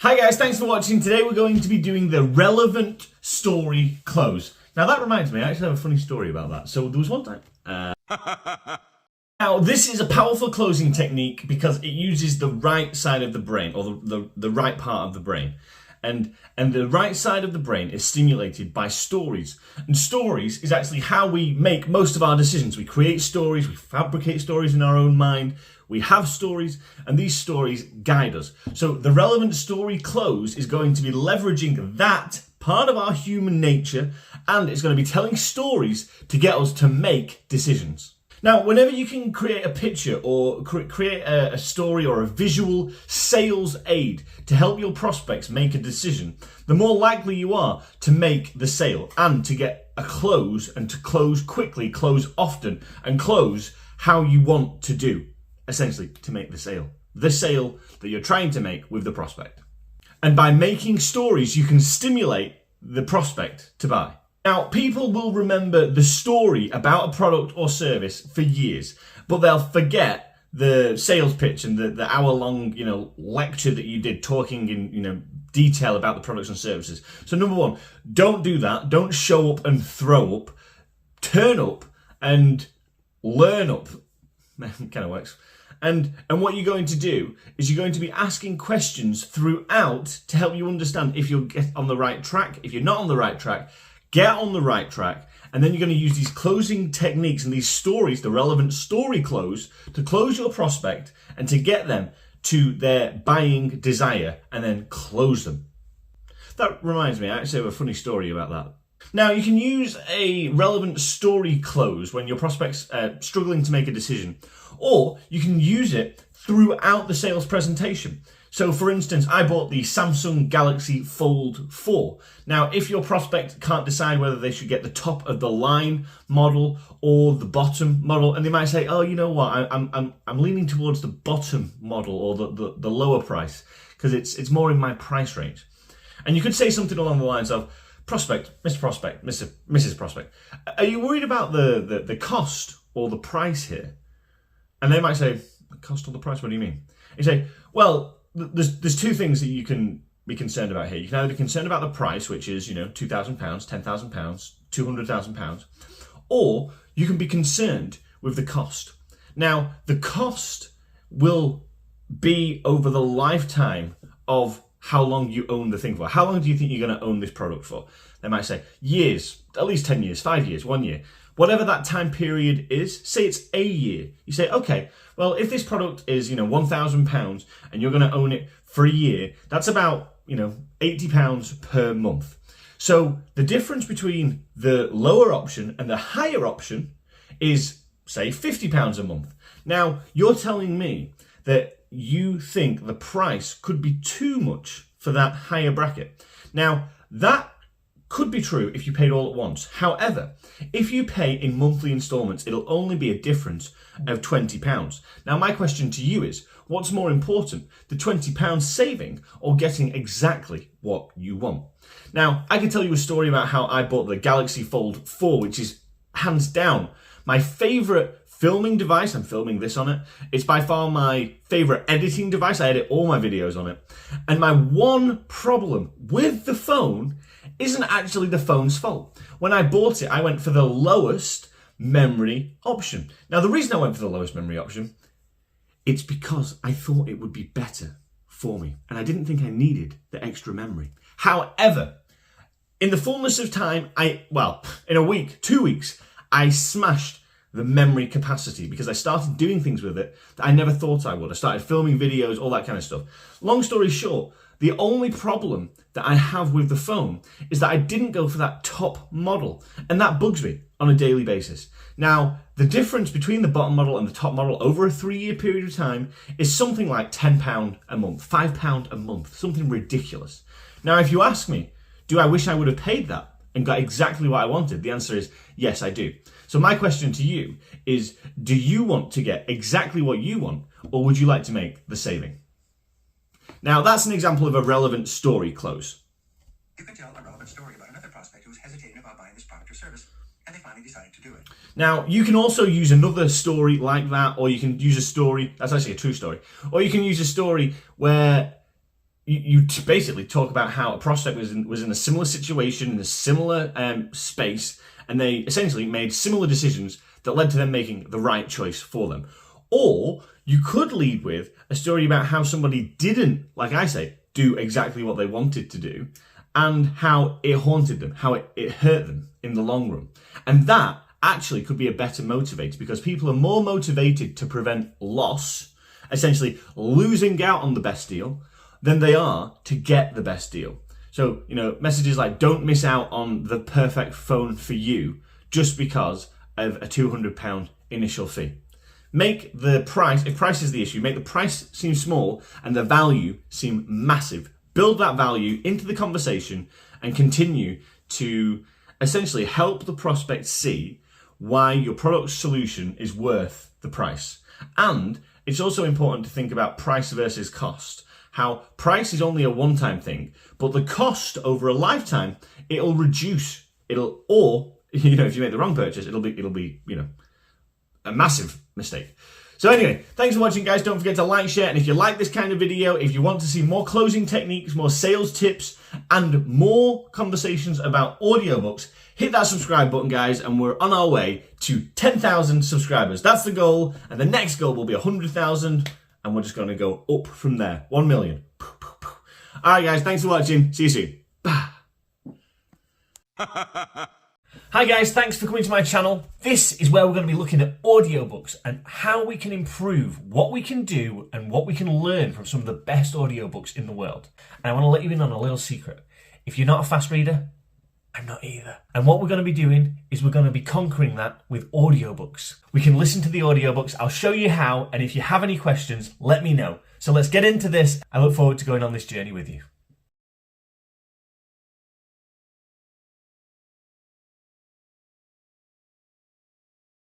Hi guys, thanks for watching. Today we're going to be doing the relevant story close. Now that reminds me, I actually have a funny story about that. So there was one time... Now this is a powerful closing technique because it uses the right side of the brain, or the right part of the brain. And the right side of the brain is stimulated by stories. And stories is actually how we make most of our decisions. We create stories, we fabricate stories in our own mind, we have stories, and these stories guide us. So the relevant story close is going to be leveraging that part of our human nature, and it's going to be telling stories to get us to make decisions. Now, whenever you can create a picture or create a story or a visual sales aid to help your prospects make a decision, the more likely you are to make the sale and to get a close, and to close quickly, close often, and close how you want to do, essentially to make the sale that you're trying to make with the prospect. And by making stories, you can stimulate the prospect to buy. Now, people will remember the story about a product or service for years, but they'll forget the sales pitch and the hour-long, lecture that you did talking in, detail about the products and services. So number one, don't do that. Don't show up and throw up. Turn up and learn up. Kind of works. And what you're going to do is you're going to be asking questions throughout to help you understand if you'll get on the right track. If you're not on the right track, get on the right track, and then you're going to use these closing techniques and these stories, the relevant story close, to close your prospect and to get them to their buying desire and then close them. That reminds me, I actually have a funny story about that. Now, you can use a relevant story close when your prospect's struggling to make a decision, or you can use it throughout the sales presentation. So for instance, I bought the Samsung Galaxy Fold 4. Now, if your prospect can't decide whether they should get the top of the line model or the bottom model, and they might say, oh, you know what, I'm leaning towards the bottom model or the lower price because it's more in my price range. And you could say something along the lines of, Prospect, Mr. Prospect, Mrs. Prospect, are you worried about the cost or the price here? And they might say, the cost or the price, what do you mean? You say, well, there's two things that you can be concerned about here. You can either be concerned about the price, which is, £2,000, £10,000, £200,000, or you can be concerned with the cost. Now, the cost will be over the lifetime of how long you own the thing for. How long do you think you're going to own this product for? They might say years, at least 10 years, 5 years, 1 year. Whatever that time period is, say it's a year. You say, okay, well, if this product is, £1,000 and you're going to own it for a year, that's about, £80 per month. So the difference between the lower option and the higher option is, say, £50 a month. Now, you're telling me that you think the price could be too much for that higher bracket. Now, that could be true if you paid all at once. However, if you pay in monthly installments, it'll only be a difference of £20. Now, my question to you is, what's more important, the £20 saving or getting exactly what you want? Now, I can tell you a story about how I bought the Galaxy Fold 4, which is hands down my favorite filming device. I'm filming this on it. It's by far my favorite editing device. I edit all my videos on it. And my one problem with the phone isn't actually the phone's fault. When I bought it, I went for the lowest memory option. Now, the reason I went for the lowest memory option, it's because I thought it would be better for me. And I didn't think I needed the extra memory. However, in the fullness of time, in a week, 2 weeks, I smashed the memory capacity because I started doing things with it that I never thought I would. I started filming videos, all that kind of stuff. Long story short, the only problem that I have with the phone is that I didn't go for that top model, and that bugs me on a daily basis. Now, the difference between the bottom model and the top model over a 3-year period of time is something like £10 a month, £5 a month, something ridiculous. Now, if you ask me, do I wish I would have paid that and got exactly what I wanted? The answer is yes, I do. So my question to you is, do you want to get exactly what you want, or would you like to make the saving? Now, that's an example of a relevant story close. You can tell a relevant story about another prospect who was hesitating about buying this product or service, and they finally decided to do it. Now, you can also use another story like that, or you can use a story, that's actually a true story, or you can use a story where you basically talk about how a prospect was in a similar situation, in a similar space, and they essentially made similar decisions that led to them making the right choice for them. Or you could lead with a story about how somebody didn't, like I say, do exactly what they wanted to do, and how it haunted them, how it hurt them in the long run. And that actually could be a better motivator, because people are more motivated to prevent loss, essentially losing out on the best deal, than they are to get the best deal. So, messages like, don't miss out on the perfect phone for you just because of a £200 initial fee. Make the price, if price is the issue, make the price seem small and the value seem massive. Build that value into the conversation and continue to essentially help the prospect see why your product solution is worth the price. And it's also important to think about price versus cost. How price is only a one-time thing, but the cost over a lifetime, it'll reduce. Or if you make the wrong purchase, it'll be a massive mistake. So anyway, thanks for watching, guys. Don't forget to like, share, and if you like this kind of video, if you want to see more closing techniques, more sales tips, and more conversations about audiobooks, hit that subscribe button, guys, and we're on our way to 10,000 subscribers. That's the goal, and the next goal will be 100,000, and we're just going to go up from there. 1 million. All right, guys, thanks for watching. See you soon. Bye. Hi guys, thanks for coming to my channel. This is where we're going to be looking at audiobooks and how we can improve what we can do and what we can learn from some of the best audiobooks in the world. And I want to let you in on a little secret. If you're not a fast reader, I'm not either. And what we're going to be doing is we're going to be conquering that with audiobooks. We can listen to the audiobooks. I'll show you how, and if you have any questions, let me know. So let's get into this. I look forward to going on this journey with you.